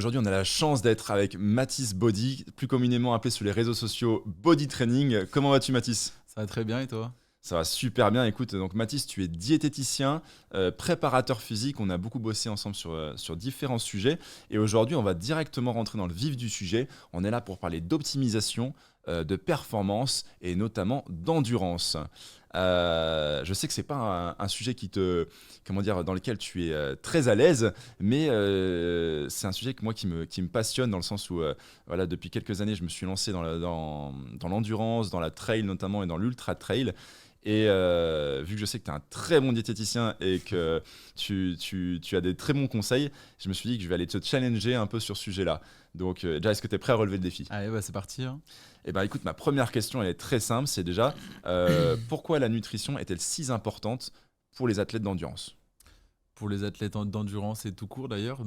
Aujourd'hui, on a la chance d'être avec Mathis Body, plus communément appelé sur les réseaux sociaux Body Training. Comment vas-tu, Mathis? Ça va très bien et toi? Ça va super bien. Écoute, donc Mathis, tu es diététicien, préparateur physique. On a beaucoup bossé ensemble sur différents sujets. Et aujourd'hui, on va directement rentrer dans le vif du sujet. On est là pour parler d'optimisation, de performance et notamment d'endurance. Je sais que c'est pas un sujet comment dire, dans lequel tu es très à l'aise, mais c'est un sujet qui me passionne dans le sens où, voilà, depuis quelques années, je me suis lancé dans l'endurance, dans la trail notamment et dans l'ultra trail. Et vu que je sais que tu es un très bon diététicien et que tu as des très bons conseils, je me suis dit que je vais aller te challenger un peu sur ce sujet-là. Donc, déjà, est-ce que tu es prêt à relever le défi? Allez, bah c'est parti, hein. Eh ben, écoute, ma première question, elle est très simple. C'est déjà, pourquoi la nutrition est-elle si importante pour les athlètes d'endurance? Pour les athlètes d'endurance et tout court d'ailleurs,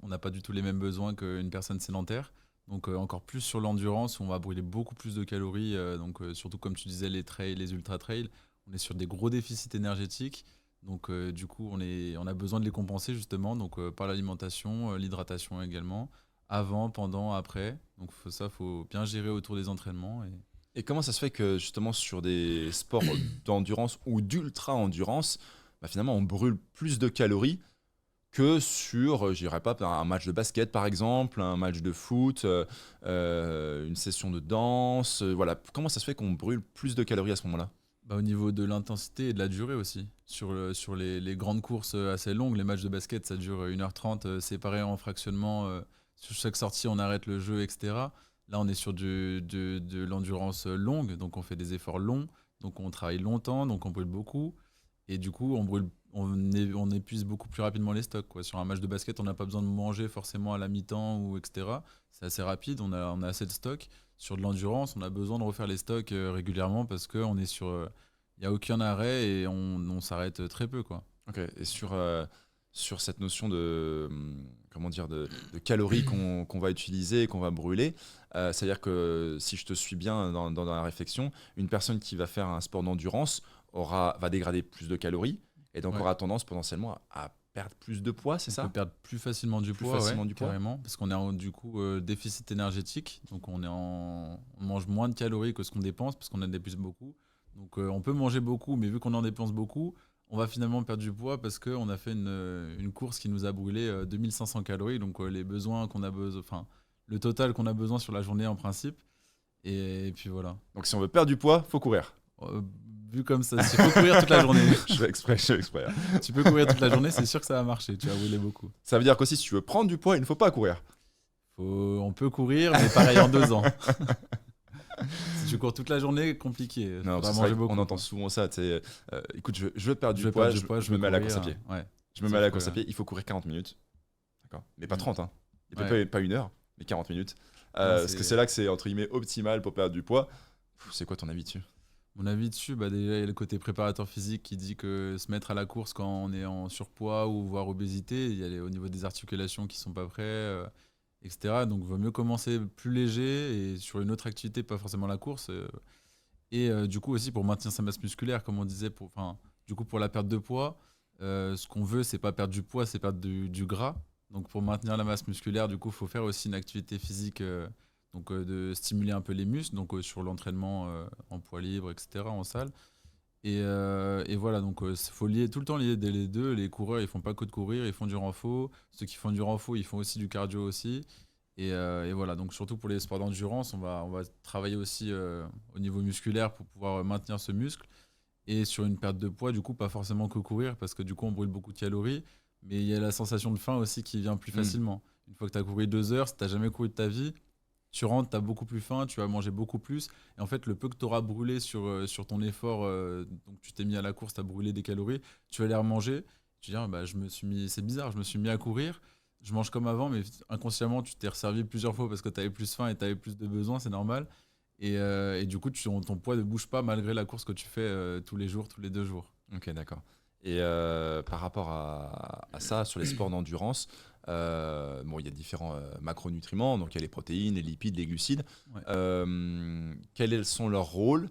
on n'a pas du tout les mêmes besoins qu'une personne sédentaire. Donc encore plus sur l'endurance, on va brûler beaucoup plus de calories. Surtout comme tu disais, les trails, les ultra trails, on est sur des gros déficits énergétiques. Donc du coup, on a besoin de les compenser justement par l'alimentation, l'hydratation également, avant, pendant, après. Donc faut bien gérer autour des entraînements. Et comment ça se fait que justement sur des sports d'endurance ou d'ultra-endurance, bah, finalement on brûle plus de calories que sur, je dirais pas, un match de basket par exemple, un match de foot, une session de danse, voilà. Comment ça se fait qu'on brûle plus de calories à ce moment-là? Au niveau de l'intensité et de la durée aussi. Sur les grandes courses assez longues, les matchs de basket, ça dure 1h30, séparés en fractionnement. Sur chaque sortie, on arrête le jeu, etc. Là, on est sur de l'endurance longue, donc on fait des efforts longs, donc on travaille longtemps, donc on brûle beaucoup. Et du coup, on épuise beaucoup plus rapidement les stocks, quoi. Sur un match de basket, on n'a pas besoin de manger forcément à la mi-temps, ou etc. C'est assez rapide, on a assez de stocks. Sur de l'endurance, on a besoin de refaire les stocks régulièrement parce qu'on est il n'y a aucun arrêt et on s'arrête très peu, quoi. Ok. Et sur cette notion comment dire, de calories qu'on va utiliser et qu'on va brûler, c'est-à-dire que si je te suis bien dans la réflexion, une personne qui va faire un sport d'endurance va dégrader plus de calories et donc Ouais. aura tendance potentiellement à perdre plus de poids, c'est On peut ça? perdre plus facilement du Plus poids, ouais, facilement du poids? carrément, parce qu'on est en du coup déficit énergétique, donc on mange moins de calories que ce qu'on dépense parce qu'on en dépense beaucoup. Donc on peut manger beaucoup, mais vu qu'on en dépense beaucoup, on va finalement perdre du poids parce qu'on a fait une course qui nous a brûlé 2500 calories, donc les besoins qu'on a besoin, enfin le total qu'on a besoin sur la journée en principe. Et puis voilà. Donc si on veut perdre du poids, faut courir. Euh, Vu comme ça, s'il faut courir toute la journée, Je fais exprès. tu peux courir toute la journée, c'est sûr que ça va marcher, tu vas brûler beaucoup. Ça veut dire qu'aussi, si tu veux prendre du poids, il ne faut pas courir. On peut courir, mais pareil en 2 ans. Si tu cours toute la journée, compliqué. Non, Faudra c'est manger vrai qu'on beaucoup, entend quoi. souvent ça. Écoute, je veux perdre Je du vais poids, perdre du poids, je je me veux mets à la course à courir. pied. Ouais, Je me mets à sauf la que. course à pied, il faut courir 40 minutes. D'accord. Mais pas Mm, 30, hein. Et ouais. pas 1 heure, mais 40 minutes. Non, Parce que c'est là que c'est entre guillemets optimal pour perdre du poids. C'est quoi ton avis dessus? Mon avis dessus, déjà, il y a le côté préparateur physique qui dit que se mettre à la course quand on est en surpoids ou voire obésité, il y a au niveau des articulations qui sont pas prêtes, etc. Donc, il vaut mieux commencer plus léger et sur une autre activité, pas forcément la course. Du coup, aussi pour maintenir sa masse musculaire, comme on disait, du coup, pour la perte de poids, ce qu'on veut, c'est pas perdre du poids, c'est perdre du gras. Donc, pour maintenir la masse musculaire, du coup, il faut faire aussi une activité physique, de stimuler un peu les muscles, sur l'entraînement en poids libre, etc., en salle. Et voilà, donc il faut lier, tout le temps lier les deux. Les coureurs, ils font pas que de courir, ils font du renfo. Ceux qui font du renfo, ils font aussi du cardio aussi. Et voilà, donc surtout pour les sports d'endurance, on va travailler aussi au niveau musculaire pour pouvoir maintenir ce muscle. Et sur une perte de poids, du coup, pas forcément que courir, parce que du coup, on brûle beaucoup de calories, mais il y a la sensation de faim aussi qui vient plus Hmm. facilement. Une fois que tu as couru 2 heures, si tu n'as jamais couru de ta vie, tu rentres, tu as beaucoup plus faim, tu vas manger beaucoup plus. Et en fait, le peu que tu auras brûlé sur ton effort, donc tu t'es mis à la course, tu as brûlé des calories, tu vas les remanger. Tu dis, ah, bah, c'est bizarre, je me suis mis à courir, je mange comme avant, mais inconsciemment, tu t'es resservi plusieurs fois parce que tu avais plus faim et tu avais plus de besoins, c'est normal. Et du coup, ton poids ne bouge pas malgré la course que tu fais tous les jours, tous les 2 jours. Ok, d'accord. Et par rapport à ça, sur les sports d'endurance, bon, il y a différents macronutriments, donc il y a les protéines, les lipides, les glucides. Ouais. Quels sont leurs rôles?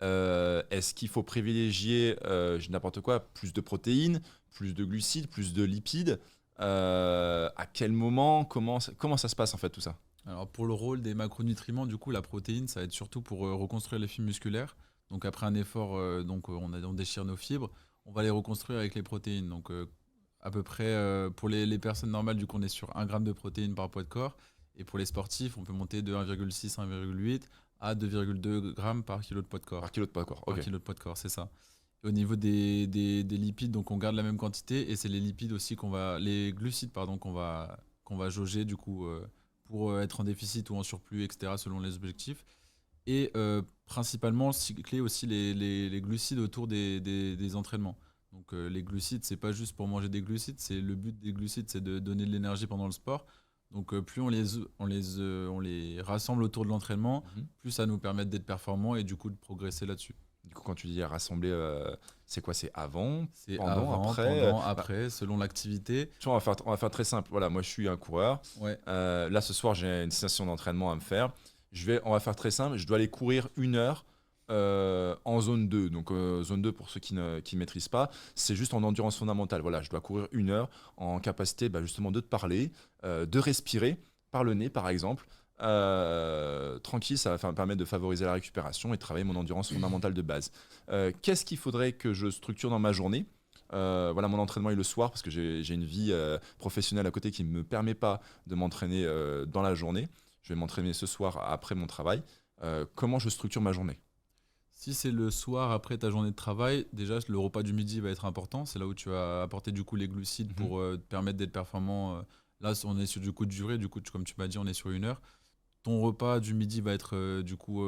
Est-ce qu'il faut privilégier, je dis n'importe quoi, plus de protéines, plus de glucides, plus de lipides? À quel moment, comment ça se passe en fait tout ça? Alors pour le rôle des macronutriments, du coup, la protéine, ça va être surtout pour reconstruire les fibres musculaires. Donc après un effort, on déchire nos fibres, on va les reconstruire avec les protéines. Donc à peu près pour les personnes normales, du coup, on est sur 1 gramme de protéines par poids de corps. Et pour les sportifs, on peut monter de 1,6 à 1,8 à 2,2 grammes par kilo de poids de corps. Par kilo de poids, quoi. Par Ok. kilo de poids de corps, c'est ça. Et au niveau des lipides, donc on garde la même quantité et c'est les lipides aussi les glucides pardon, qu'on va jauger du coup pour être en déficit ou en surplus, etc. selon les objectifs. Et principalement cycler aussi les glucides autour des entraînements. Donc les glucides, c'est pas juste pour manger des glucides, c'est le but des glucides, c'est de donner de l'énergie pendant le sport. Donc plus on les rassemble autour de l'entraînement, Mhm. plus ça nous permet d'être performants et du coup de progresser là-dessus. Du coup, quand tu dis rassembler, c'est quoi? C'est avant, C'est pendant, avant, après? pendant, Bah, après, selon l'activité. tu vois, on va faire très simple. Voilà, moi je suis un coureur. Ouais, Là, ce soir, j'ai une session d'entraînement à me faire. On va faire très simple. Je dois aller courir 1 heure en zone 2. Donc, zone 2, pour ceux qui ne maîtrisent pas, c'est juste en endurance fondamentale. Voilà, je dois courir 1 heure en capacité justement de te parler, de respirer par le nez, par exemple. Tranquille, ça va me permettre de favoriser la récupération et de travailler mon endurance fondamentale de base. Qu'est-ce qu'il faudrait que je structure dans ma journée? Voilà, mon entraînement est le soir parce que j'ai une vie professionnelle à côté qui ne me permet pas de m'entraîner dans la journée. Je vais m'entraîner ce soir après mon travail. Comment je structure ma journée? si c'est le soir après ta journée de travail, déjà le repas du midi va être important. C'est là où tu vas apporter du coup les glucides Mhm. pour te permettre d'être performant. Là, on est sur du coup de durée. Du coup, comme tu m'as dit, on est sur 1 heure. Ton repas du midi va être du coup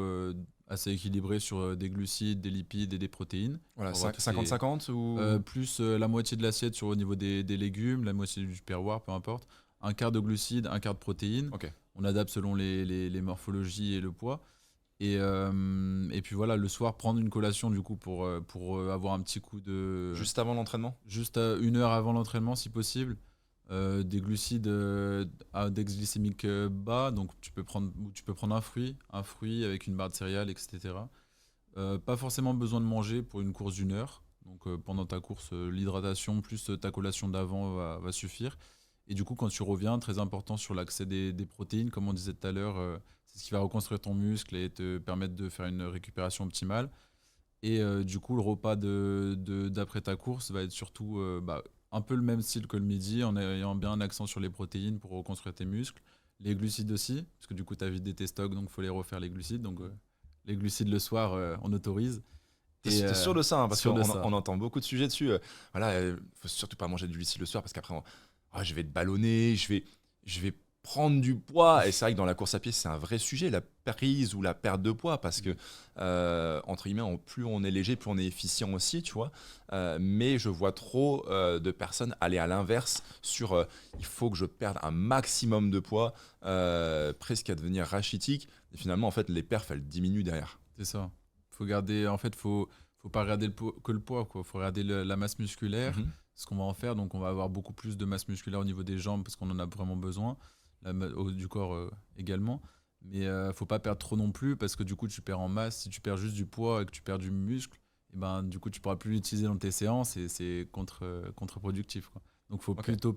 assez équilibré sur des glucides, des lipides et des protéines. Voilà, Pour avoir toutes les, 50-50 ou... plus la moitié de l'assiette au niveau des légumes, la moitié du perroir, peu importe. Un quart de glucides, un quart de protéines. Ok. On adapte selon les morphologies et le poids. Et puis voilà, le soir, prendre une collation du coup pour avoir un petit coup de... Juste avant l'entraînement? Juste 1 heure avant l'entraînement si possible. Des glucides à index glycémique bas, donc tu peux prendre un fruit avec une barre de céréales, etc. Pas forcément besoin de manger pour une course d'1 heure. Donc pendant ta course, l'hydratation plus ta collation d'avant va suffire. Et du coup, quand tu reviens, très important sur l'accès des protéines, comme on disait tout à l'heure, c'est ce qui va reconstruire ton muscle et te permettre de faire une récupération optimale. Et du coup, le repas d'après ta course va être surtout un peu le même style que le midi, en ayant bien un accent sur les protéines pour reconstruire tes muscles. Les glucides aussi, parce que du coup, tu as vidé tes stocks, donc il faut les refaire les glucides. Donc les glucides le soir, on autorise. Et T'es sûr de ça, hein, parce sûr qu'on de ça. on entend beaucoup de sujets dessus. Voilà, faut surtout pas manger du glucide le soir parce qu'après, je vais te ballonner, je vais prendre du poids. Et c'est vrai que dans la course à pied, c'est un vrai sujet, la prise ou la perte de poids, parce que, entre guillemets, plus on est léger, plus on est efficient aussi, tu vois. Mais je vois trop de personnes aller à l'inverse sur il faut que je perde un maximum de poids, presque à devenir rachitique. Et finalement, en fait, les perfs, elles diminuent derrière. C'est ça. Faut garder, en fait, faut pas regarder que le poids, quoi. Faut regarder la masse musculaire, Mhm. ce qu'on va en faire. Donc, on va avoir beaucoup plus de masse musculaire au niveau des jambes parce qu'on en a vraiment besoin, du corps également. Mais faut pas perdre trop non plus parce que du coup, tu perds en masse. Si tu perds juste du poids et que tu perds du muscle, et ben, du coup, tu pourras plus l'utiliser dans tes séances et c'est contre-productif, quoi. Donc, faut Ok. plutôt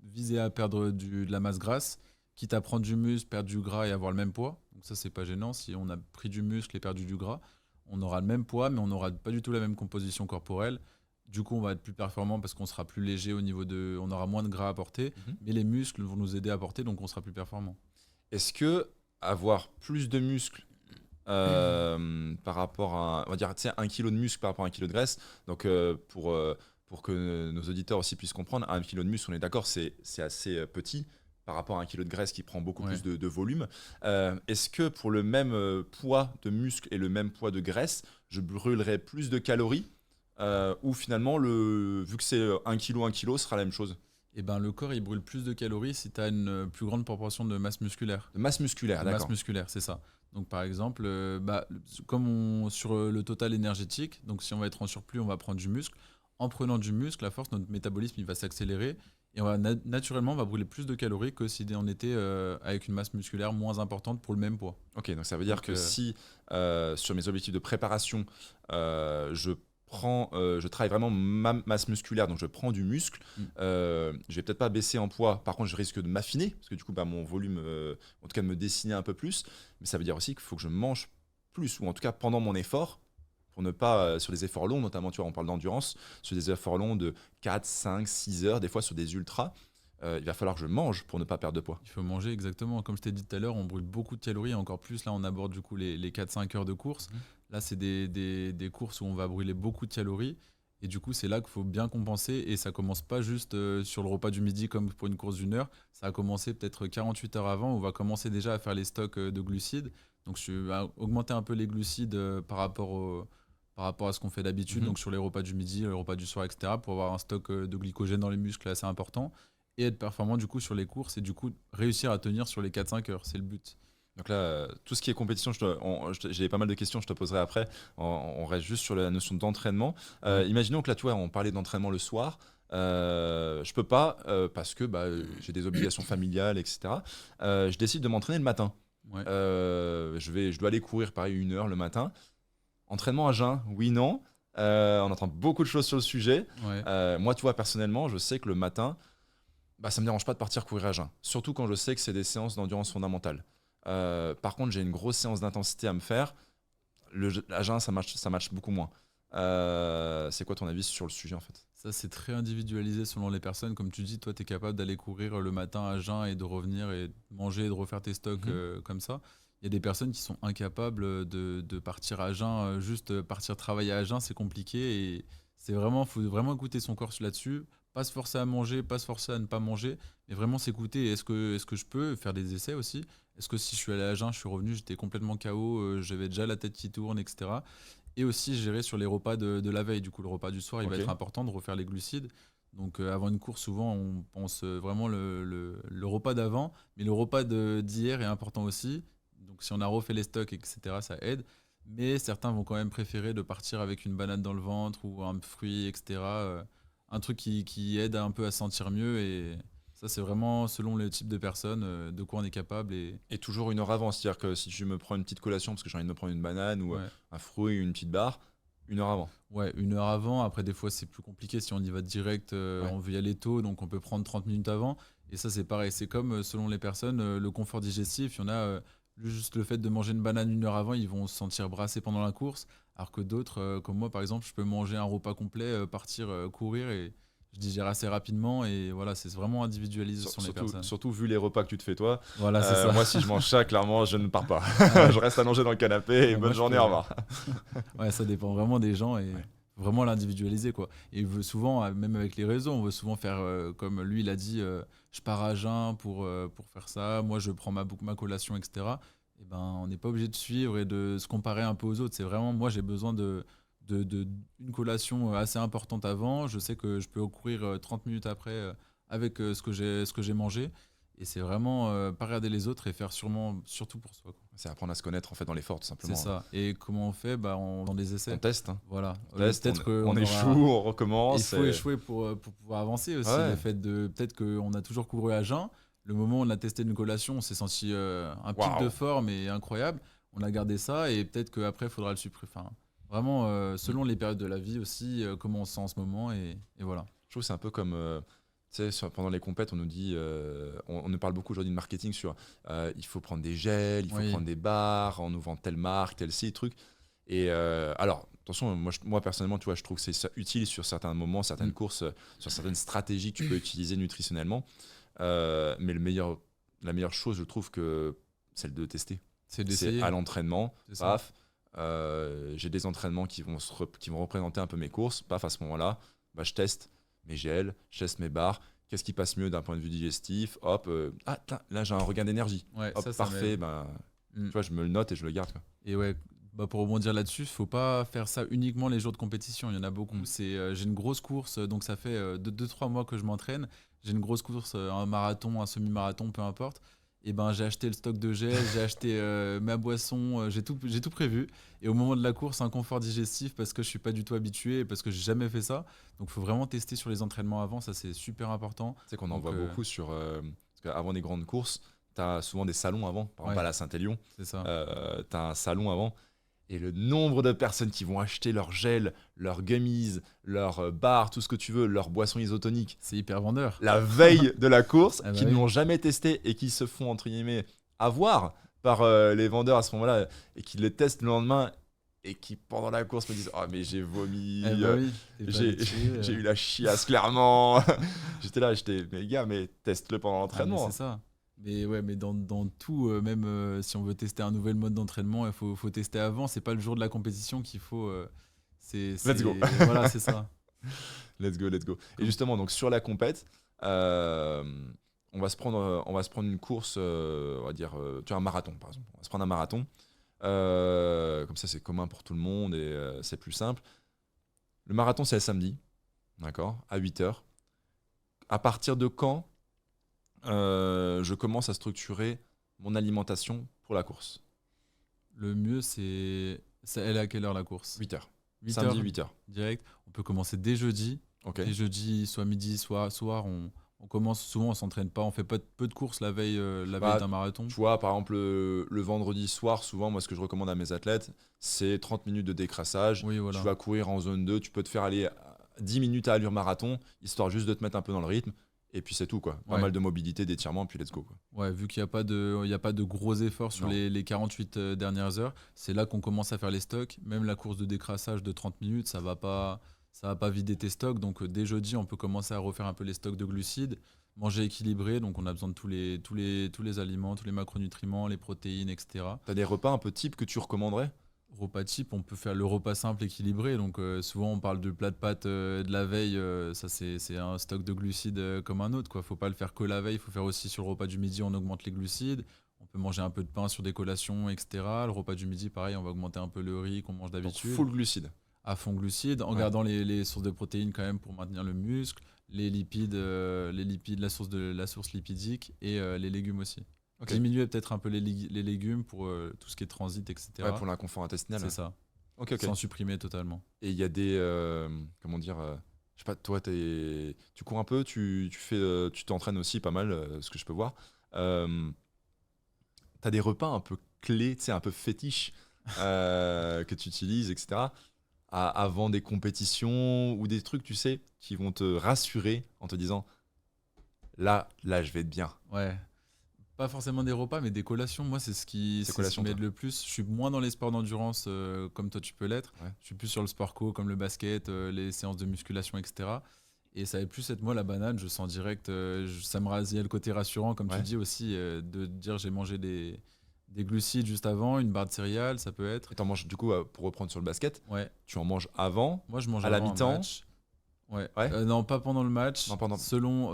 viser à perdre de la masse grasse, quitte à prendre du muscle, perdre du gras et avoir le même poids. Donc ça, c'est pas gênant. Si on a pris du muscle et perdu du gras, on aura le même poids, mais on n'aura pas du tout la même composition corporelle. Du coup, on va être plus performant parce qu'on sera plus léger au niveau de... On aura moins de gras à porter, Mhm. mais les muscles vont nous aider à porter, donc on sera plus performant. Est-ce que avoir plus de muscles par rapport à, on va dire, tu sais, 1 kilo de muscle par rapport à 1 kilo de graisse, donc pour que nos auditeurs aussi puissent comprendre, 1 kilo de muscle, on est d'accord, c'est assez petit par rapport à 1 kilo de graisse qui prend beaucoup Ouais. plus de volume. Est-ce que pour le même poids de muscle et le même poids de graisse, je brûlerai plus de calories ou finalement, vu que c'est 1 kilo sera la même chose? Et ben, le corps, il brûle plus de calories si tu as une plus grande proportion de masse musculaire. De masse musculaire, De masse d'accord. musculaire, c'est ça. Donc par exemple, comme sur le total énergétique, donc si on va être en surplus, on va prendre du muscle. En prenant du muscle, à force, notre métabolisme il va s'accélérer et naturellement on va brûler plus de calories que si on était avec une masse musculaire moins importante pour le même poids. Ok, donc ça veut dire Donc que si sur mes objectifs de préparation, je je travaille vraiment ma masse musculaire, donc je prends du muscle. Je vais peut-être pas baisser en poids, par contre je risque de m'affiner, parce que du coup mon volume, en tout cas de me dessiner un peu plus, mais ça veut dire aussi qu'il faut que je mange plus, ou en tout cas pendant mon effort, pour ne pas, sur des efforts longs notamment, tu vois, on parle d'endurance, sur des efforts longs de 4, 5, 6 heures, des fois sur des ultras, il va falloir que je mange pour ne pas perdre de poids. Il faut manger exactement. Comme je t'ai dit tout à l'heure, on brûle beaucoup de calories. Encore plus, là, on aborde du coup les 4-5 heures de course. Là, c'est des courses où on va brûler beaucoup de calories. Et du coup, c'est là qu'il faut bien compenser. Et ça commence pas juste sur le repas du midi comme pour une course d'une heure. Ça a commencé peut-être 48 heures avant. On va commencer déjà à faire les stocks de glucides. Donc, je vais augmenter un peu les glucides par rapport à ce qu'on fait d'habitude. Donc, sur les repas du midi, les repas du soir, etc. Pour avoir un stock de glycogène dans les muscles assez important. Et être performant du coup sur les courses et du coup réussir à tenir sur les 4-5 heures, c'est le but. Donc là, tout ce qui est compétition, j'ai pas mal de questions, je te poserai après. On reste juste sur la notion d'entraînement. Imaginons que là, tu vois, on parlait d'entraînement le soir. Je peux pas, parce que j'ai des obligations familiales, etc. Je décide de m'entraîner le matin. Ouais. Je dois aller courir, pareil, 1 heure le matin. Entraînement à jeun, oui, non. On entend beaucoup de choses sur le sujet. Ouais. Moi, tu vois, personnellement, je sais que le matin, ça me dérange pas de partir courir à jeun. Surtout quand je sais que c'est des séances d'endurance fondamentale. Par contre, j'ai une grosse séance d'intensité à me faire. À jeun, ça match beaucoup moins. C'est quoi ton avis sur le sujet en fait? Ça, c'est très individualisé selon les personnes. Comme tu dis, toi, tu es capable d'aller courir le matin à jeun et de revenir et de manger et de refaire tes stocks comme ça. Il y a des personnes qui sont incapables de partir à jeun, juste partir travailler à jeun, c'est compliqué. Et faut vraiment écouter son corps là-dessus. Pas se forcer à manger, pas se forcer à ne pas manger, mais vraiment s'écouter. Est-ce que je peux faire des essais aussi? Est-ce que si je suis allé à jeun, je suis revenu, j'étais complètement KO, j'avais déjà la tête qui tourne, etc. Et aussi gérer sur les repas de la veille. Du coup, le repas du soir, il va être important de refaire les glucides. Donc avant une course, souvent, on pense vraiment le repas d'avant, mais le repas d'hier est important aussi. Donc si on a refait les stocks, etc., ça aide. Mais certains vont quand même préférer de partir avec une banane dans le ventre ou un fruit, etc. Un truc qui aide un peu à se sentir mieux. Et ça, c'est vraiment selon le type de personne, de quoi on est capable. Et toujours 1 heure avant, c'est-à-dire que si je me prends une petite collation parce que j'ai envie de me prendre une banane ou Ouais. un fruit, une petite barre, 1 heure avant. Ouais, 1 heure avant. Après, des fois, c'est plus compliqué si on y va direct. On veut y aller tôt, donc on peut prendre 30 minutes avant. Et ça, c'est pareil. C'est comme selon les personnes, le confort digestif. Il y en a, juste le fait de manger une banane 1 heure avant, ils vont se sentir brassés pendant la course. Alors que d'autres, comme moi, par exemple, je peux manger un repas complet, partir courir et je digère assez rapidement. Et voilà, c'est vraiment individualisé sur les personnes. Surtout vu les repas que tu te fais toi. Voilà, c'est ça. Moi, si je mange ça, clairement, je ne pars pas. Je reste allongé dans le canapé et bonne journée, au revoir. Ouais, ça dépend vraiment des gens et vraiment l'individualiser quoi. Et souvent, même avec les réseaux, on veut souvent faire comme lui il a dit, je pars à jeun pour faire ça. Moi, je prends ma collation, etc. Et ben, on n'est pas obligé de suivre et de se comparer un peu aux autres. C'est vraiment, moi, j'ai besoin une collation assez importante avant. Je sais que je peux courir 30 minutes après avec ce que j'ai mangé. Et c'est vraiment pas regarder les autres et faire surtout pour soi, quoi. C'est apprendre à se connaître en fait dans l'effort tout simplement. C'est ça. Et comment on fait? Dans des essais. On teste. Voilà. On échoue, on recommence. Il faut échouer pour pouvoir avancer aussi. Ouais. Le fait peut-être qu'on a toujours couru à jeun. Le moment où on a testé une collation, on s'est senti un pic de forme et incroyable. On a gardé ça et peut-être qu'après, il faudra le supprimer. Enfin, vraiment, selon les périodes de la vie aussi, comment on se sent en ce moment. Et voilà. Je trouve que c'est un peu comme... tu sais, pendant les compètes, on nous dit, on nous parle beaucoup aujourd'hui de marketing sur il faut prendre des gels, il faut prendre des barres, on nous vend telle marque, tel ci, truc. Et alors, attention, moi personnellement, tu vois, je trouve que c'est utile sur certains moments, certaines courses, sur certaines stratégies que tu peux utiliser nutritionnellement. Mais la meilleure chose, je trouve que c'est de tester. C'est à l'entraînement, paf. J'ai des entraînements qui vont représenter un peu mes courses, paf, à ce moment-là, je teste mes gels, je teste mes barres, qu'est-ce qui passe mieux d'un point de vue digestif, hop, là j'ai un regain d'énergie, hop, ça parfait, tu vois, je me le note et je le garde, quoi. Et ouais, pour rebondir là-dessus, faut pas faire ça uniquement les jours de compétition, il y en a beaucoup. J'ai une grosse course, donc ça fait 2-3 mois que je m'entraîne, j'ai une grosse course, un marathon, un semi-marathon, peu importe. Et j'ai acheté le stock de gel, j'ai acheté ma boisson, j'ai tout prévu. Et au moment de la course, un confort digestif parce que je suis pas du tout habitué, parce que j'ai jamais fait ça. Donc il faut vraiment tester sur les entraînements avant, ça c'est super important. Tu sais qu'on en voit beaucoup sur... parce qu'avant des grandes courses, tu as souvent des salons avant, par exemple à la Saint-Élion. C'est ça. Tu as un salon avant. Et le nombre de personnes qui vont acheter leur gel, leurs gummies, leurs bars, tout ce que tu veux, leurs boissons isotoniques, C'est hyper vendeur. la veille de la course, Ah bah qui ne oui. l'ont jamais testé et qui se font, entre guillemets, avoir par les vendeurs à ce moment-là, et qui le testent le lendemain, et qui, pendant la course, me disent « Ah, mais j'ai vomi, Eh bah oui, t'es pas j'ai habitué, j'ai eu la chiasse, clairement. » Mais gars, mais teste-le pendant Ah, mais l'entraînement. c'est ça. Mais ouais, mais dans tout, même si on veut tester un nouvel mode d'entraînement, faut tester avant. C'est pas le jour de la compétition qu'il faut. Let's go. Voilà, c'est ça. Let's go, let's go. Et Cool. justement, donc sur la compète, euh, on va se prendre une course, on va dire, tu vois, un marathon par exemple. On va se prendre un marathon. Comme ça, c'est commun pour tout le monde et c'est plus simple. Le marathon, c'est le samedi, d'accord, à 8 h. À partir de quand je commence à structurer mon alimentation pour la course? Le mieux, elle est à quelle heure la course? 8 h. 8 Samedi, heures 8 h. direct. On peut commencer dès jeudi. Ok. Dès jeudi, soit midi, soit soir. On commence souvent, on s'entraîne pas. On fait peu de courses la veille Bah, d'un marathon. tu vois, par exemple, le vendredi soir, souvent, moi, ce que je recommande à mes athlètes, c'est 30 minutes de décrassage. Oui, Tu voilà. vas courir en zone 2, tu peux te faire aller 10 minutes à allure marathon, histoire juste de te mettre un peu dans le rythme. Et puis c'est tout, quoi. Pas Ouais. mal de mobilité, d'étirement, puis let's go, quoi. Ouais, vu qu'il n'y a pas de gros efforts sur Non. les 48 dernières heures, c'est là qu'on commence à faire les stocks. Même la course de décrassage de 30 minutes, ça va pas vider tes stocks. Donc dès jeudi, on peut commencer à refaire un peu les stocks de glucides. Manger équilibré, donc on a besoin de tous les aliments, tous les macronutriments, les protéines, etc. T'as des repas un peu types que tu recommanderais? Repas type, on peut faire le repas simple équilibré. Donc souvent on parle de plat de pâtes de la veille, ça c'est un stock de glucides comme un autre, quoi. Faut pas le faire que la veille, il faut faire aussi sur le repas du midi, on augmente les glucides. On peut manger un peu de pain sur des collations, etc. Le repas du midi, pareil, on va augmenter un peu le riz qu'on mange Donc d'habitude. full glucides. À fond glucides, en Ouais. gardant les sources de protéines quand même pour maintenir le muscle, les lipides, la source lipidique et les légumes aussi. Ok. Diminuer peut-être un peu les légumes pour tout ce qui est transit, etc. Ouais, pour l'inconfort intestinal. C'est ça. Ok, ok. Sans supprimer totalement. Et il y a des. Comment dire je sais pas, toi, tu cours un peu, tu t'entraînes aussi pas mal, ce que je peux voir. T'as des repas un peu clés, tu sais, un peu fétiches que tu utilises, etc. Avant des compétitions ou des trucs, tu sais, qui vont te rassurer en te disant là, je vais être bien. Ouais. Pas forcément des repas, mais des collations. Moi, c'est Des ce qui collations, m'aide toi. le plus. Je suis moins dans les sports d'endurance comme toi, tu peux l'être. Ouais. Je suis plus sur le sport co, comme le basket, les séances de musculation, etc. Et ça va plus être moi la banane. Je sens direct, ça me il y a le côté rassurant, comme Ouais. tu dis aussi, de dire j'ai mangé des glucides juste avant, une barre de céréales, ça peut être. Et t'en manges, du coup, pour reprendre sur le basket, Ouais. tu en manges avant, Moi, je mange à la avant un mi-temps. match. Ouais. Ouais. Non, pas pendant le match. Non, pendant.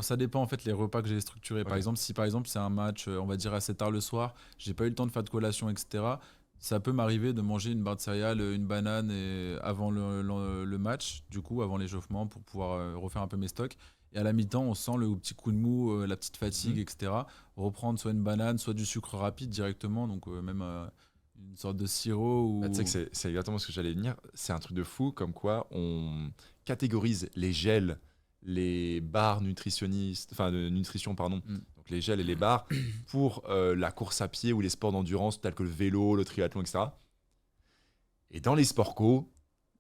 Ça dépend en fait les repas que j'ai structurés. Ok. Par exemple, si par exemple c'est un match, on va dire assez tard le soir, j'ai pas eu le temps de faire de collation, etc. Ça peut m'arriver de manger une barre de céréales, une banane avant le match, du coup, avant l'échauffement, pour pouvoir refaire un peu mes stocks. Et à la mi-temps, on sent le petit coup de mou, la petite fatigue, Mhm. etc. Reprendre soit une banane, soit du sucre rapide directement, donc même une sorte de sirop ou. Bah, tu sais que c'est exactement ce que j'allais venir. C'est un truc de fou, comme quoi on catégorise les gels, les barres nutritionnistes, enfin de nutrition, pardon, Mm. donc les gels et les barres, pour la course à pied ou les sports d'endurance tels que le vélo, le triathlon, etc. Et dans les sports co,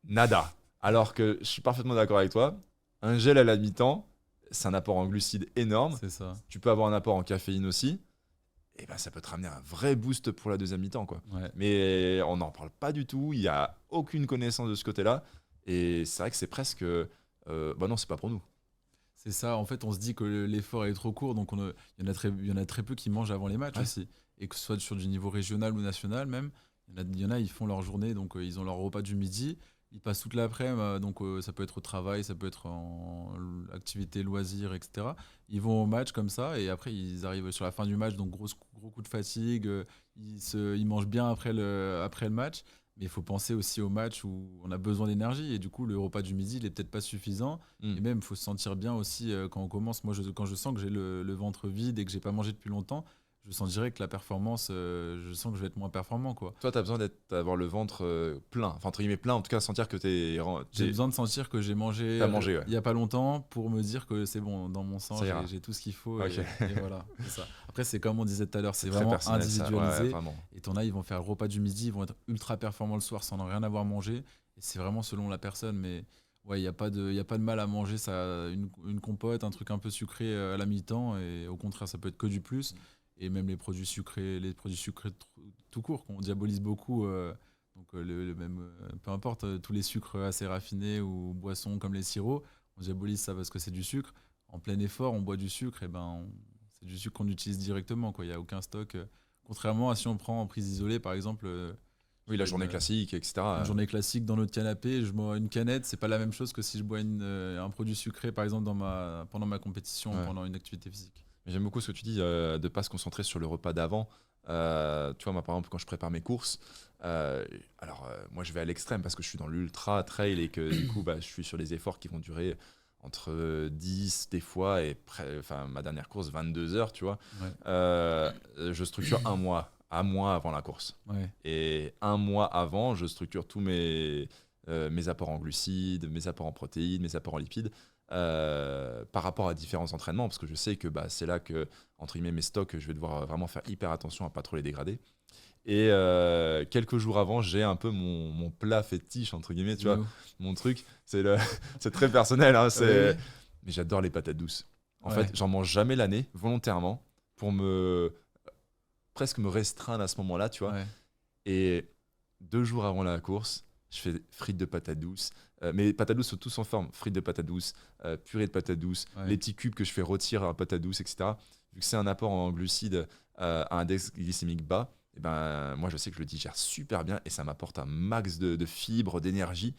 nada. Alors que je suis parfaitement d'accord avec toi, un gel à la mi-temps, c'est un apport en glucides énorme. C'est ça. Tu peux avoir un apport en caféine aussi. Et ben ça peut te ramener un vrai boost pour la deuxième mi-temps, quoi. Ouais. Mais on n'en parle pas du tout, il n'y a aucune connaissance de ce côté-là. Et c'est vrai que c'est presque. Bah non, c'est pas pour nous. C'est ça, en fait, on se dit que l'effort est trop court, donc il y en a très peu qui mangent avant les matchs Ouais. aussi. Et que ce soit sur du niveau régional ou national même, il y en a, ils font leur journée, donc ils ont leur repas du midi, ils passent toute l'après-midi, donc ça peut être au travail, ça peut être en activité loisir, etc. Ils vont au match comme ça, et après ils arrivent sur la fin du match, donc gros coup de fatigue, ils mangent bien après le match. Mais il faut penser aussi au match où on a besoin d'énergie et du coup le repas du midi il est peut-être pas suffisant. Mm. Et même, il faut se sentir bien aussi quand on commence. Moi, quand je sens que j'ai le ventre vide et que j'ai pas mangé depuis longtemps, je sens direct que la performance, je sens que je vais être moins performant, quoi. Toi, tu as besoin d'avoir le ventre plein, enfin entre guillemets plein, en tout cas sentir que J'ai besoin de sentir que j'ai mangé t'as mangé, ouais. il y a pas longtemps pour me dire que c'est bon, dans mon sang, Ça ira. j'ai tout ce qu'il faut Ok. et voilà, c'est ça. Après, c'est comme on disait tout à l'heure, c'est C'est très vraiment personnel, ça. Ouais, individualisé. vraiment. Et t'en as, ils vont faire le repas du midi, ils vont être ultra performants le soir sans en rien avoir mangé. Et c'est vraiment selon la personne, mais ouais, il y a pas de mal à manger ça, une compote, un truc un peu sucré à la mi-temps. Et au contraire, ça peut être que du plus. Et même les produits sucrés tout court, qu'on diabolise beaucoup. Donc même, peu importe, tous les sucres assez raffinés ou boissons comme les sirops, on diabolise ça parce que c'est du sucre. En plein effort, on boit du sucre, et c'est du sucre qu'on utilise directement, quoi. Il n'y a aucun stock. Contrairement à si on prend en prise isolée, par exemple, Oui, je la bois journée classique, etc. une journée classique dans notre canapé, je bois une canette, c'est pas la même chose que si je bois un produit sucré, par exemple, pendant ma compétition, ou Ouais. pendant une activité physique. Mais j'aime beaucoup ce que tu dis de ne pas se concentrer sur le repas d'avant. Tu vois, moi, par exemple, quand je prépare mes courses, moi, je vais à l'extrême parce que je suis dans l'ultra trail et que du coup, bah, je suis sur des efforts qui vont durer entre 10 des fois et enfin, ma dernière course, 22 heures, tu vois. Ouais. Je structure un mois avant la course. Ouais. Et un mois avant, je structure tous mes apports en glucides, mes apports en protéines, mes apports en lipides. Par rapport à différents entraînements, parce que je sais que bah, c'est là que, entre guillemets, mes stocks, je vais devoir vraiment faire hyper attention à pas trop les dégrader. Et quelques jours avant, j'ai un peu mon plat fétiche, entre guillemets, tu vois, Dis-nous. mon truc, c'est très personnel, hein, Oui. mais j'adore les patates douces. En Ouais. fait, j'en mange jamais l'année, volontairement, pour presque me restreindre à ce moment-là, tu vois. Ouais. Et 2 jours avant la course, je fais frites de patates douces. Mes patates douces sont tous en forme. Frites de patates douces, purée de patates douces, Ouais. les petits cubes que je fais rôtir à patates douces, etc. Vu que c'est un apport en glucides à index glycémique bas, et ben, moi je sais que je le digère super bien et ça m'apporte un max de fibres, d'énergie.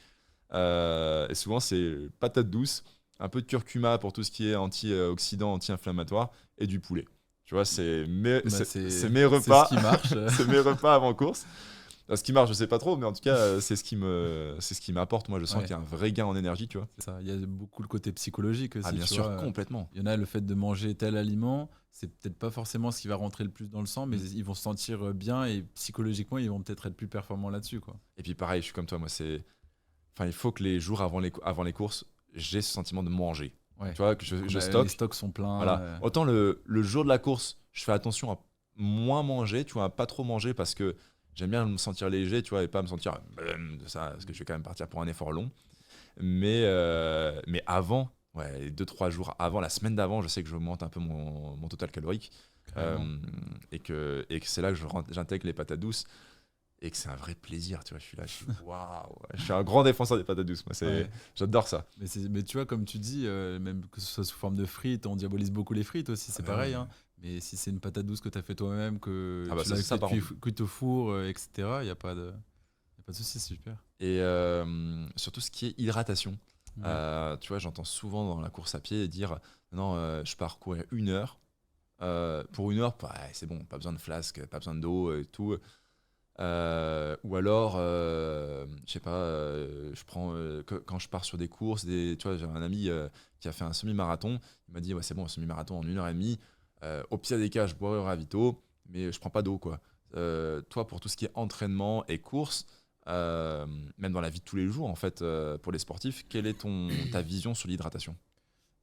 Et souvent c'est patates douces, un peu de curcuma pour tout ce qui est antioxydant, anti-inflammatoire et du poulet. Tu vois, Bah, c'est mes c'est ce repas. qui marche. C'est mes repas avant course. Ce qui marche, je sais pas trop, mais en tout cas, c'est ce qui m'apporte. Moi, je sens Ouais. qu'il y a un vrai gain en énergie, tu vois. C'est ça. Il y a beaucoup le côté psychologique aussi. Ah, bien Tu sûr, vois. complètement. Il y en a, le fait de manger tel aliment, c'est peut-être pas forcément ce qui va rentrer le plus dans le sang, mais ils vont se sentir bien et psychologiquement, ils vont peut-être être plus performants là-dessus, quoi. Et puis, pareil, je suis comme toi. Moi, enfin, il faut que les jours avant les courses, j'ai ce sentiment de manger. Ouais. Tu vois, que je Les stocke. stocks sont pleins. Voilà. Autant le jour de la course, je fais attention à moins manger, tu vois, à pas trop manger parce que j'aime bien me sentir léger, tu vois, et pas me sentir de ça, parce que je vais quand même partir pour un effort long. Mais avant, ouais, 2-3 jours avant, la semaine d'avant, je sais que j'augmente un peu mon total calorique. Carrément. Et que c'est là que j'intègre les patates douces et que c'est un vrai plaisir, tu vois. Je suis là, je suis waouh, je suis un grand défenseur des patates douces. Moi, Ouais. j'adore ça. Mais tu vois, comme tu dis, même que ce soit sous forme de frites, on diabolise beaucoup les frites aussi, c'est pareil, Ouais. hein. Mais si c'est une patate douce que tu as fait toi-même, que Ah bah tu ça, l'as c'est ça, fait par contre. cuite au four, etc., il n'y a pas de, y a pas de souci, c'est super. Et sur tout ce qui est hydratation, Ouais. tu vois, j'entends souvent dans la course à pied dire non, je pars courir 1 heure. Pour 1 heure, ouais, c'est bon, pas besoin de flasque, pas besoin d'eau et tout. Ou alors, je sais pas, je prends quand je pars sur des courses, tu vois, j'ai un ami qui a fait un semi-marathon. Il m'a dit ouais, c'est bon, un semi-marathon en 1 heure et demie. Au pire des cas, je bois un ravito, mais je prends pas d'eau, quoi. Toi, pour tout ce qui est entraînement et course, même dans la vie de tous les jours, en fait, pour les sportifs, quelle est ta vision sur l'hydratation?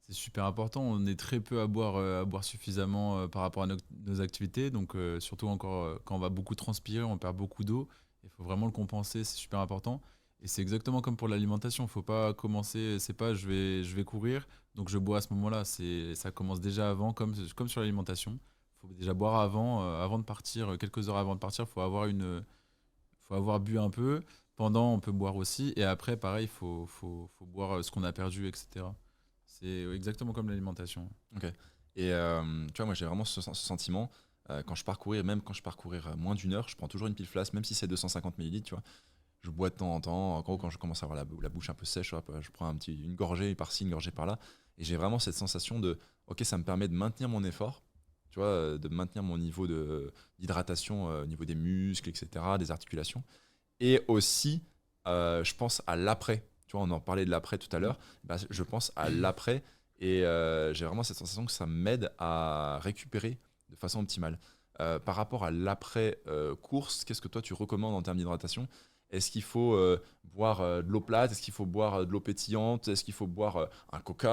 C'est super important. On est très peu à boire suffisamment par rapport à nos activités. Donc, surtout encore quand on va beaucoup transpirer, on perd beaucoup d'eau. Il faut vraiment le compenser, c'est super important. Et c'est exactement comme pour l'alimentation. Il ne faut pas commencer, c'est pas je vais courir, donc je bois à ce moment-là. Ça commence déjà avant, comme sur l'alimentation. Il faut déjà boire avant de partir, quelques heures avant de partir. Faut avoir bu un peu. Pendant, on peut boire aussi. Et après, pareil, faut boire ce qu'on a perdu, etc. C'est exactement comme l'alimentation. Ok. Et tu vois, moi j'ai vraiment ce sentiment. Quand je pars courir, même quand je pars courir moins d'1 heure, je prends toujours une pile flasque, même si c'est 250 millilitres, tu vois. Je bois de temps en temps. En gros, quand je commence à avoir la bouche un peu sèche, hop, je prends une gorgée par-ci, une gorgée par-là. Et j'ai vraiment cette sensation de, ok, ça me permet de maintenir mon effort, tu vois, de maintenir mon niveau d'hydratation au niveau des muscles, etc., des articulations. Et aussi, je pense à l'après. Tu vois, on en parlait de l'après tout à l'heure. Bah, je pense à l'après et j'ai vraiment cette sensation que ça m'aide à récupérer de façon optimale. Par rapport à l'après-course, qu'est-ce que toi tu recommandes en termes d'hydratation? Est-ce qu'il faut boire de l'eau plate? Est-ce qu'il faut boire de l'eau pétillante? Est-ce qu'il faut boire un coca?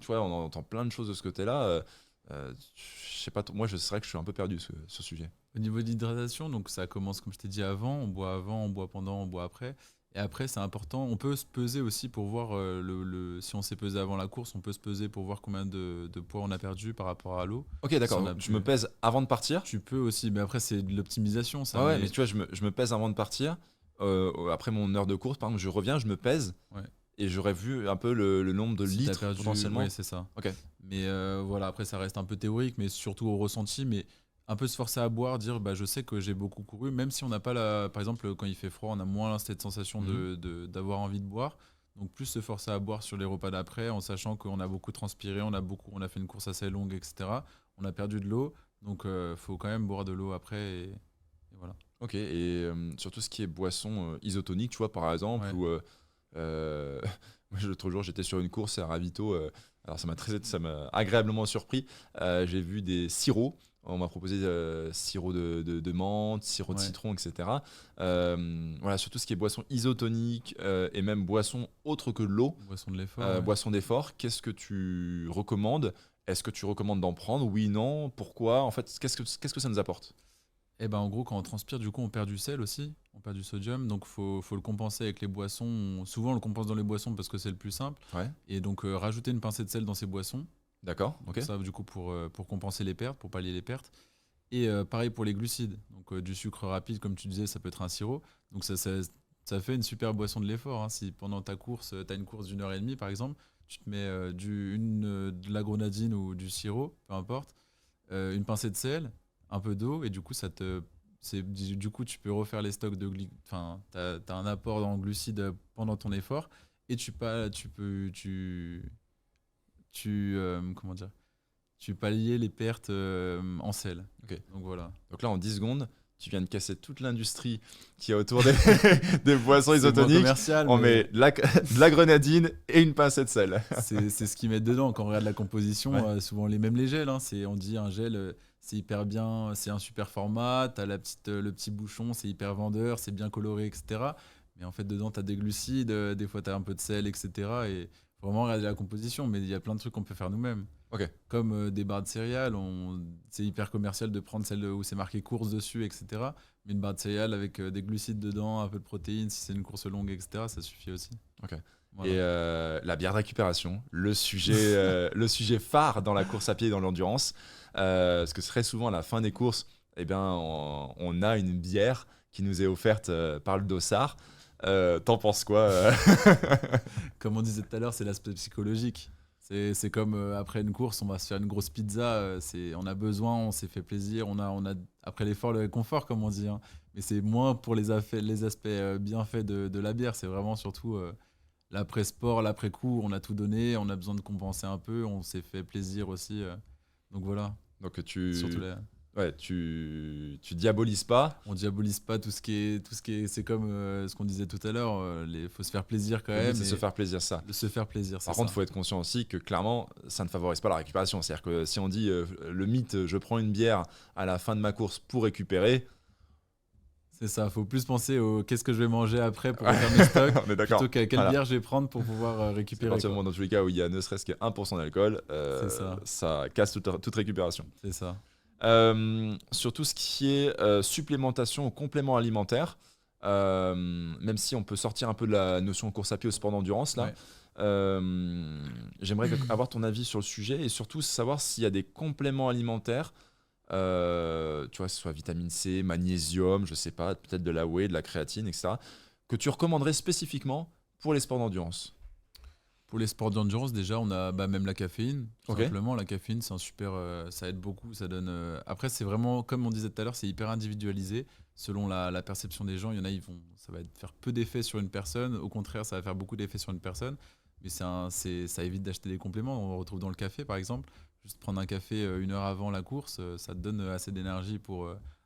Tu vois, on entend plein de choses de ce côté-là. Je sais pas, moi, c'est vrai que je suis un peu perdu sur ce sujet. Au niveau de l'hydratation, donc ça commence comme je t'ai dit avant, on boit pendant, on boit après. Et après, c'est important. On peut se peser aussi pour voir si on s'est pesé avant la course, on peut se peser pour voir combien de poids on a perdu par rapport à l'eau. Ok, Si d'accord. on Donc, a je me pu. pèse avant de partir. Tu peux aussi, mais après c'est de l'optimisation ça. Ouais, ouais, mais Mais tu vois, je me pèse avant de partir. Après mon heure de course, par exemple, je reviens, je me pèse ouais, et j'aurais vu un peu le nombre de si t'as litres perdu, potentiellement. ouais c'est ça. Ok. Mais voilà, après ça reste un peu théorique, mais surtout au ressenti. Mais un peu se forcer à boire, dire bah je sais que j'ai beaucoup couru, même si on n'a pas la, par exemple quand il fait froid, on a moins cette sensation Mhm. d'avoir envie de boire. Donc plus se forcer à boire sur les repas d'après, en sachant qu'on a beaucoup transpiré, on a fait une course assez longue, etc. On a perdu de l'eau, donc faut quand même boire de l'eau après et voilà. Ok, et sur tout ce qui est boisson isotonique, tu vois, par exemple, Ouais, ou moi, l'autre jour, j'étais sur une course à Ravito, alors ça m'a agréablement surpris. J'ai vu des sirops, on m'a proposé sirop de menthe, sirop de ouais. citron, etc. Voilà, sur tout ce qui est boisson isotonique et même boisson autre que l'eau, Boisson de l'effort, ouais. boisson d'effort, qu'est-ce que tu recommandes? Est-ce que tu recommandes d'en prendre? Oui, non, pourquoi? En fait, qu'est-ce que ça nous apporte? Et ben en gros, quand on transpire, du coup, on perd du sel aussi, on perd du sodium, donc faut le compenser avec les boissons. Souvent, on le compense dans les boissons parce que c'est le plus simple. Ouais, Et donc, rajouter une pincée de sel dans ces boissons. d'accord, Donc ok. ça, du coup, pour compenser les pertes, pour pallier les pertes. Et pareil pour les glucides. Donc, du sucre rapide, comme tu disais, ça peut être un sirop. Donc, ça fait une super boisson de l'effort, hein. Si pendant ta course, tu as une course d'une heure et demie, par exemple, tu te mets de la grenadine ou du sirop, peu importe, une pincée de sel, un peu d'eau, et du coup, du coup, tu peux refaire les stocks enfin, t'as un apport en glucides pendant ton effort, et comment dire, tu pallier les pertes en sel. Ok. Donc voilà. Donc là, en 10 secondes, tu viens de casser toute l'industrie qui est autour des, des boissons C'est moins isotoniques. commercial, On mais met de la grenadine et une pincée de sel. c'est ce qu'ils mettent dedans. Quand on regarde la composition, Ouais. souvent même les gels, hein, on dit un gel, c'est hyper bien, c'est un super format, t'as le petit bouchon, c'est hyper vendeur, c'est bien coloré, etc. Mais en fait, dedans, t'as des glucides, des fois, t'as un peu de sel, etc. Et faut vraiment regarder la composition, mais il y a plein de trucs qu'on peut faire nous-mêmes. Ok. Comme des barres de céréales, c'est hyper commercial de prendre celle où c'est marqué course dessus, etc. Mais une barre de céréales avec des glucides dedans, un peu de protéines, si c'est une course longue, etc., ça suffit aussi. Ok. Voilà. Et la bière de récupération, le sujet phare dans la course à pied et dans l'endurance. Parce que très souvent, à la fin des courses, eh bien, on a une bière qui nous est offerte par le dossard. T'en penses quoi Comme on disait tout à l'heure, c'est l'aspect psychologique. C'est comme après une course, on va se faire une grosse pizza, on a besoin, on s'est fait plaisir, après l'effort, le confort, comme on dit, hein. Mais c'est moins pour les aspects bienfaits de la bière, c'est vraiment surtout l'après-sport, l'après-coup, on a tout donné, on a besoin de compenser un peu, on s'est fait plaisir aussi. Donc voilà, Donc surtout tu diabolises pas. on diabolise pas c'est comme ce qu'on disait tout à l'heure, faut se faire plaisir quand Le but, même c'est se et faire plaisir, ça. se faire plaisir, c'est Par contre, ça. il faut être conscient aussi que clairement, ça ne favorise pas la récupération. C'est-à-dire que si on dit le mythe, je prends une bière à la fin de ma course pour récupérer, C'est ça, faut plus penser au qu'est-ce que je vais manger après pour refaire mes stocks, on est d'accord. plutôt qu'à quelle Voilà. bière je vais prendre pour pouvoir C'est à récupérer, partir du quoi. moment, dans tous les cas, où il y a ne serait-ce que 1% d'alcool, C'est ça, ça casse toute récupération. c'est ça. Sur tout ce qui est supplémentation ou complément alimentaire, même si on peut sortir un peu de la notion course à pied au sport d'endurance, là, Ouais. j'aimerais avoir ton avis sur le sujet et surtout savoir s'il y a des compléments alimentaires, tu vois, que ce soit vitamine C, magnésium, je sais pas, peut-être de la whey, de la créatine, etc., que tu recommanderais spécifiquement pour les sports d'endurance. Pour les sports d'endurance, déjà, on a même la caféine. Tout Ok. simplement, la caféine, c'est un super, ça aide beaucoup, ça donne. Après, c'est vraiment, comme on disait tout à l'heure, c'est hyper individualisé selon la perception des gens. Il y en a, ça va faire peu d'effet sur une personne. Au contraire, ça va faire beaucoup d'effet sur une personne. Mais ça évite d'acheter des compléments. On le retrouve dans le café, par exemple. Juste prendre un café une heure avant la course, ça te donne assez d'énergie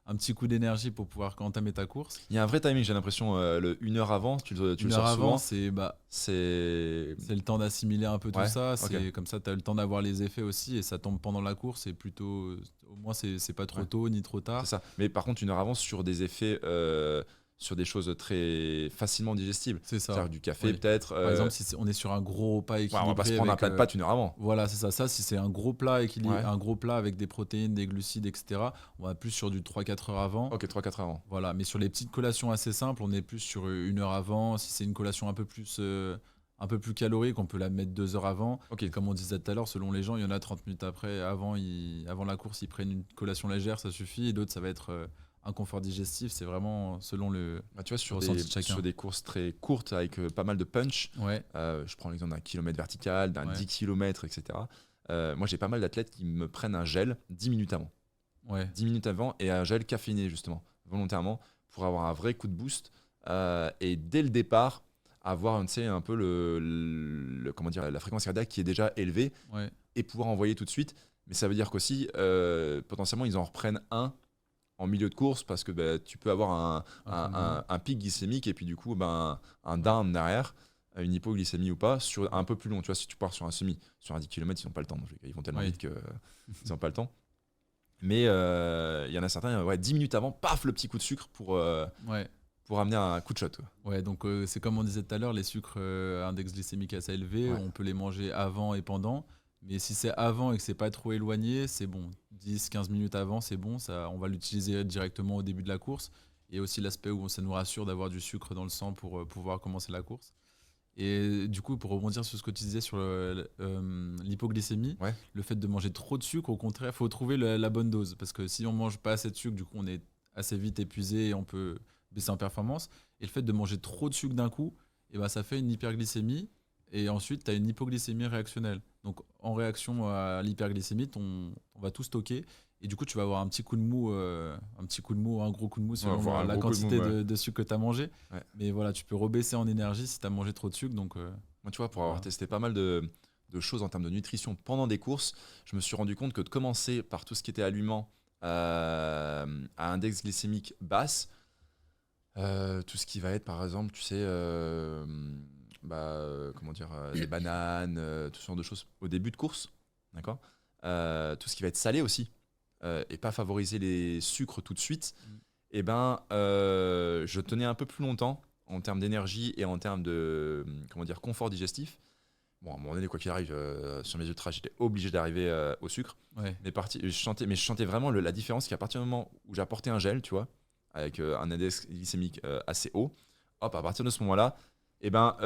un petit coup d'énergie pour pouvoir entamer ta course. Il y a un vrai timing, j'ai l'impression, une heure avant, tu le Une heure sors avant, souvent, c'est... c'est le temps d'assimiler un peu tout Ouais, ça. ok. C'est comme ça, tu as le temps d'avoir les effets aussi et ça tombe pendant la course et plutôt au moins c'est pas trop Ouais. tôt ni trop tard. C'est ça. Mais par contre, 1 heure avant sur des effets, sur des choses très facilement digestibles. C'est ça. C'est-à-dire du café Oui. peut-être. Par exemple, si on est sur un gros repas Ouais, on va pas se équilibré prendre un avec plat de pâtes 1 heure avant. voilà, c'est ça. Ça, si c'est un gros plat Ouais. un gros plat avec des protéines, des glucides, etc., on va plus sur du 3-4 heures avant. Ok, 3-4 heures avant. Voilà, mais sur les petites collations assez simples, on est plus sur 1 heure avant. Si c'est une collation un peu plus calorique, on peut la mettre 2 heures avant. Ok. Et comme on disait tout à l'heure, selon les gens, il y en a 30 minutes après, avant la course, ils prennent une collation légère, ça suffit. Et d'autres, ça va être un confort digestif. C'est vraiment selon le Bah, tu vois, ressenti de chacun. sur des courses très courtes avec pas mal de punch, Ouais, je prends l'exemple d'un kilomètre vertical, d'un Ouais. 10 km, etc. Moi, j'ai pas mal d'athlètes qui me prennent un gel 10 minutes avant. ouais, 10 minutes avant et un gel caféiné, justement, volontairement, pour avoir un vrai coup de boost. Et dès le départ, avoir tu sais, un peu comment dire, la fréquence cardiaque qui est déjà élevée ouais. et pouvoir envoyer tout de suite. Mais ça veut dire qu'aussi, potentiellement, ils en reprennent un en milieu de course parce que bah, tu peux avoir un pic glycémique et puis du coup, ben, un down derrière, une hypoglycémie ou pas, sur un peu plus long. Tu vois, si tu pars sur un semi, sur un 10 km, ils n'ont pas le temps. Donc, ils vont tellement Oui. vite qu'ils n'ont pas le temps. Mais il y en a certains, ouais, 10 minutes avant, paf, le petit coup de sucre Ouais. pour amener un coup de shot. Quoi. Ouais, donc c'est comme on disait tout à l'heure, les sucres à index glycémique assez élevé, Ouais. on peut les manger avant et pendant. Mais si c'est avant et que c'est pas trop éloigné, c'est bon. 10-15 minutes avant, c'est bon. Ça, on va l'utiliser directement au début de la course. Et aussi l'aspect où ça nous rassure d'avoir du sucre dans le sang pour pouvoir commencer la course. Et du coup, pour rebondir sur ce que tu disais sur l'hypoglycémie, Ouais. le fait de manger trop de sucre, au contraire, il faut trouver la bonne dose. Parce que si on mange pas assez de sucre, du coup, on est assez vite épuisé et on peut baisser en performance. Et le fait de manger trop de sucre d'un coup, eh ben, ça fait une hyperglycémie. Et ensuite, tu as une hypoglycémie réactionnelle. Donc, en réaction à l'hyperglycémie, on va tout stocker. Et du coup, tu vas avoir un petit coup de mou, un gros coup de mou selon voire un la gros coup de quantité mou, ouais. de sucre que tu as mangé. Ouais. Mais voilà, tu peux rebaisser en énergie si tu as mangé trop de sucre. Donc, Moi, tu vois, pour avoir Voilà. testé pas mal de choses en termes de nutrition pendant des courses, je me suis rendu compte que de commencer par tout ce qui était aliments à index glycémique basse, tout ce qui va être, par exemple, tu sais, comment dire, les bananes, tout ce genre de choses au début de course, d'accord. Tout ce qui va être salé aussi, et pas favoriser les sucres tout de suite, et ben, je tenais un peu plus longtemps en termes d'énergie et en termes de comment dire, confort digestif. Bon, à un moment donné, quoi qu'il arrive, sur mes ultras, j'étais obligé d'arriver au sucre. Ouais. Mais je sentais vraiment la différence qu'à partir du moment où j'apportais un gel, tu vois, avec un index glycémique assez haut, hop, à partir de ce moment-là, eh ben,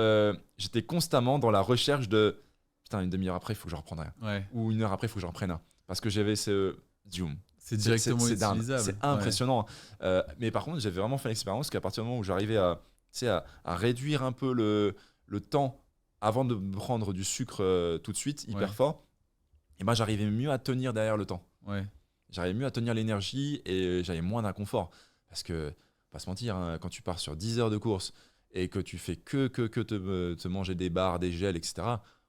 j'étais constamment dans la recherche de putain, une demi-heure après, il faut que je reprenne rien. Ouais. Ou 1 heure après, il faut que je reprenne un. Parce que j'avais ce zoom. C'est directement dingue, utilisable. c'est impressionnant. Mais par contre, j'avais vraiment fait l'expérience qu'à partir du moment où j'arrivais à réduire un peu le temps avant de prendre du sucre tout de suite, hyper Ouais. fort, et ben, j'arrivais mieux à tenir derrière le temps. Ouais. J'arrivais mieux à tenir l'énergie et j'avais moins d'inconfort. Parce que, pas se mentir, hein, quand tu pars sur 10 heures de course et que tu fais que te manger des barres, des gels, etc.,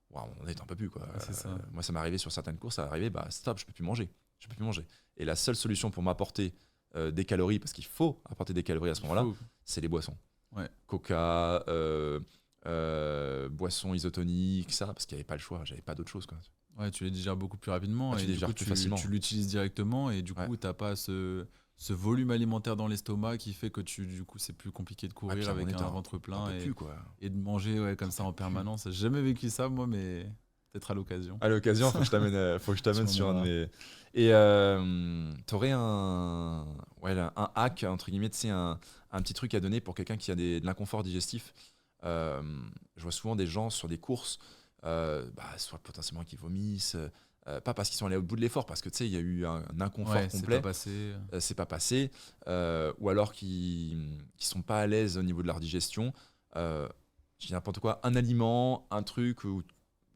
waouh, on est un peu plus. Quoi. C'est ça. Moi, ça m'arrivait sur certaines courses, ça arrivait, bah stop, je peux plus manger. Je peux plus manger. Et la seule solution pour m'apporter des calories, parce qu'il faut apporter des calories à ce moment-là, Faut- c'est les boissons. Ouais. Coca, boissons isotoniques, ça, parce qu'il n'y avait pas le choix, j'avais pas d'autre chose. Quoi. Ouais, tu les digères beaucoup plus rapidement Ah, tu et les du digères coup, plus facilement. tu l'utilises directement et du coup, Ouais. t'as pas ce volume alimentaire dans l'estomac qui fait que du coup, c'est plus compliqué de Ah, puis courir à un moment avec donné, un ventre t'en plein peux plus, quoi. et de manger comme ça en peux plus. permanence. J'ai jamais vécu ça, moi, mais peut-être à l'occasion. À l'occasion, faut que je t'amène Tu sur un de m'emmèneras. mes. Et t'aurais ouais, là, un hack, entre guillemets, tu sais, un petit truc à donner pour quelqu'un qui a de l'inconfort digestif. Je vois souvent des gens sur des courses, soit potentiellement qui vomissent, pas parce qu'ils sont allés au bout de l'effort, parce que tu sais, il y a eu un inconfort Ouais, c'est complet, pas passé. c'est pas passé, ou alors qui sont pas à l'aise au niveau de leur digestion. Je dis n'importe quoi, un aliment, un truc où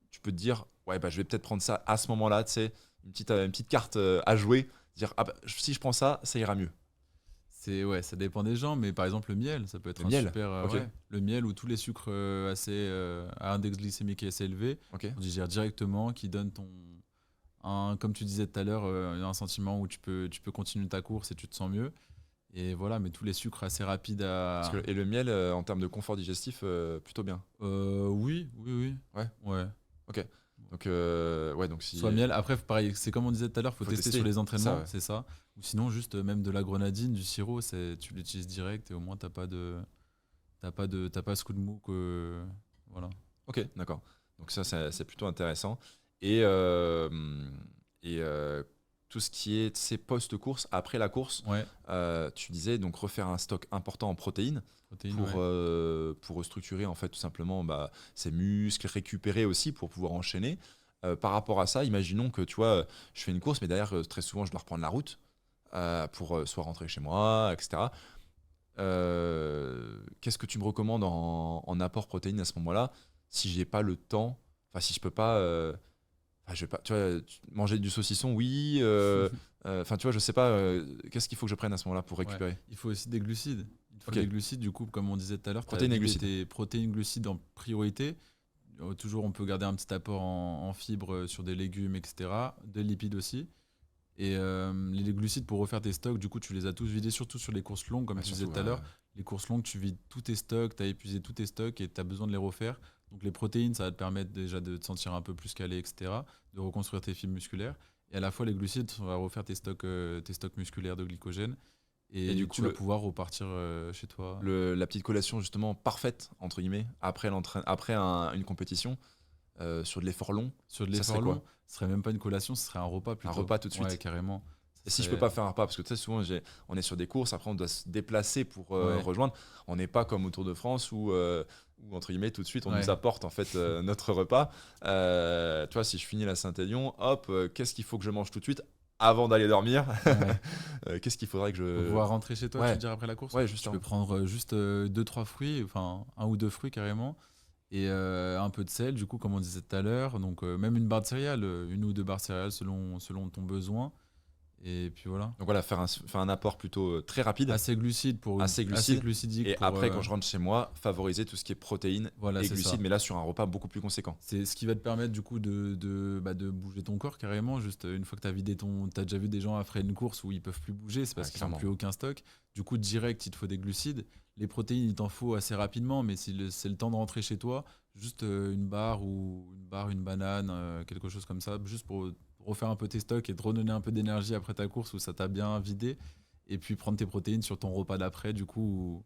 tu peux te dire, ouais, bah, je vais peut-être prendre ça à ce moment-là, tu sais, une petite carte à jouer, dire, ah, bah, si je prends ça, ça ira mieux. Ouais, ça dépend des gens, mais par exemple le miel, ça peut être Le un miel, super. ok. Ouais, le miel ou tous les sucres à index glycémique assez élevé, Ok. on digère directement, qui donne comme tu disais tout à l'heure, un sentiment où tu peux continuer ta course et tu te sens mieux. Et voilà, mais tous les sucres assez rapides Et le miel, en termes de confort digestif, plutôt bien. Oui, oui, oui. Ouais. Ouais. Ok. Donc, donc si. Soit miel. Après, pareil, c'est comme on disait tout à l'heure, faut tester sur les entraînements, ouais. c'est ça. Ou sinon, juste même de la grenadine, du sirop, tu l'utilises direct et au moins t'as pas ce coup de mou que voilà. Ok, d'accord. Donc ça, c'est plutôt intéressant. Et, euh, et tout ce qui est ces post-course, après la course, Ouais, tu disais donc refaire un stock important en protéines protéines. pour restructurer en fait tout simplement ses muscles, récupérer aussi pour pouvoir enchaîner. Par rapport à ça, imaginons que tu vois, je fais une course, mais derrière très souvent je dois reprendre la route pour soit rentrer chez moi, etc. Qu'est-ce que tu me recommandes en apport protéines à ce moment-là si j'ai pas le temps, enfin si je peux pas, je vais pas, tu vois, manger du saucisson, oui. Enfin, tu vois, je sais pas. Qu'est-ce qu'il faut que je prenne à ce moment-là pour Ouais. récupérer? Il faut aussi des glucides. Il faut Ok. des glucides, du coup, comme on disait tout à l'heure, tu as Protéines et vidé glucides. tes protéines, glucides en priorité. Toujours, on peut garder un petit apport en fibres sur des légumes, etc. Des lipides aussi. Et les glucides, pour refaire tes stocks, du coup, tu les as tous vidés, surtout sur les courses longues, comme Ouais, tu disais surtout. tout à l'heure. Les courses longues, tu vides tous tes stocks, tu as épuisé tous tes stocks et tu as besoin de les refaire. Donc les protéines, ça va te permettre déjà de te sentir un peu plus calé, etc. De reconstruire tes fibres musculaires. Et à la fois, les glucides, ça va refaire tes stocks musculaires de glycogène. Et Et du coup, tu vas pouvoir repartir chez toi. la petite collation justement parfaite entre guillemets après une compétition sur de l'effort long, Sur de ça serait l'effort quoi? long, ce serait même pas une collation, ce serait un repas Un plutôt. repas tout de Ouais, suite. carrément. Et Ça si je peux serait- pas faire un repas, parce que tu sais, souvent on est sur des courses, après on doit se déplacer pour Ouais. rejoindre. On n'est pas comme au Tour de France où entre guillemets tout de suite on Ouais. nous apporte en fait notre repas. Tu vois, si je finis la Saint-Élion, hop, qu'est-ce qu'il faut que je mange tout de suite avant d'aller dormir? Ouais. Qu'est-ce qu'il faudrait que Pour je. pouvoir rentrer chez toi, tu Ouais, veux dire, après la course. ouais, Tu justement. peux prendre juste 2-3 fruits, enfin un ou deux fruits carrément, et un peu de sel, du coup, comme on disait tout à l'heure. Donc même une barre de céréales, une ou deux barres de céréales selon ton besoin. Et puis voilà. Donc voilà, faire un apport plutôt très rapide, Assez glucide assez assez glucide. glucidique Et pour après, quand je rentre chez moi, favoriser tout ce qui est protéines voilà, et c'est ça. glucides, mais là sur un repas beaucoup plus conséquent. C'est ce qui va te permettre du coup de bouger ton corps carrément. Juste une fois que tu as vidé t'as déjà vu des gens après une course où ils peuvent plus bouger, c'est parce Ouais, qu'ils n'ont clairement. plus aucun stock. Du coup, direct, il te faut des glucides. Les protéines, il t'en faut assez rapidement, mais si c'est le temps de rentrer chez toi, juste une barre ou une banane, quelque chose comme ça, juste pour refaire un peu tes stocks et te redonner un peu d'énergie après ta course où ça t'a bien vidé. Et puis prendre tes protéines sur ton repas d'après, du coup,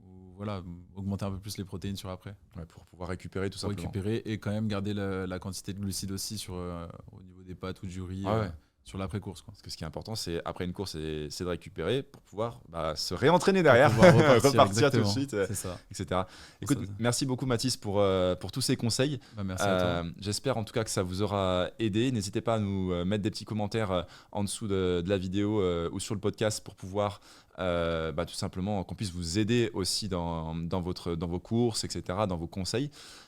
ou voilà, augmenter un peu plus les protéines sur après Ouais, pour pouvoir récupérer tout pour simplement. récupérer et quand même garder la quantité de glucides aussi au niveau des pâtes ou du riz Ah ouais. sur l'après-course. Quoi. Parce que ce qui est important, c'est après une course, c'est de récupérer pour pouvoir se réentraîner Pour derrière, pouvoir repartir, repartir tout de exactement. suite, C'est ça. etc. Écoute, Ça. merci beaucoup Mathis pour tous ces conseils. Bah, merci à toi. J'espère en tout cas que ça vous aura aidé. N'hésitez pas à nous mettre des petits commentaires en dessous de la vidéo ou sur le podcast pour pouvoir tout simplement qu'on puisse vous aider aussi dans vos courses, etc., dans vos conseils.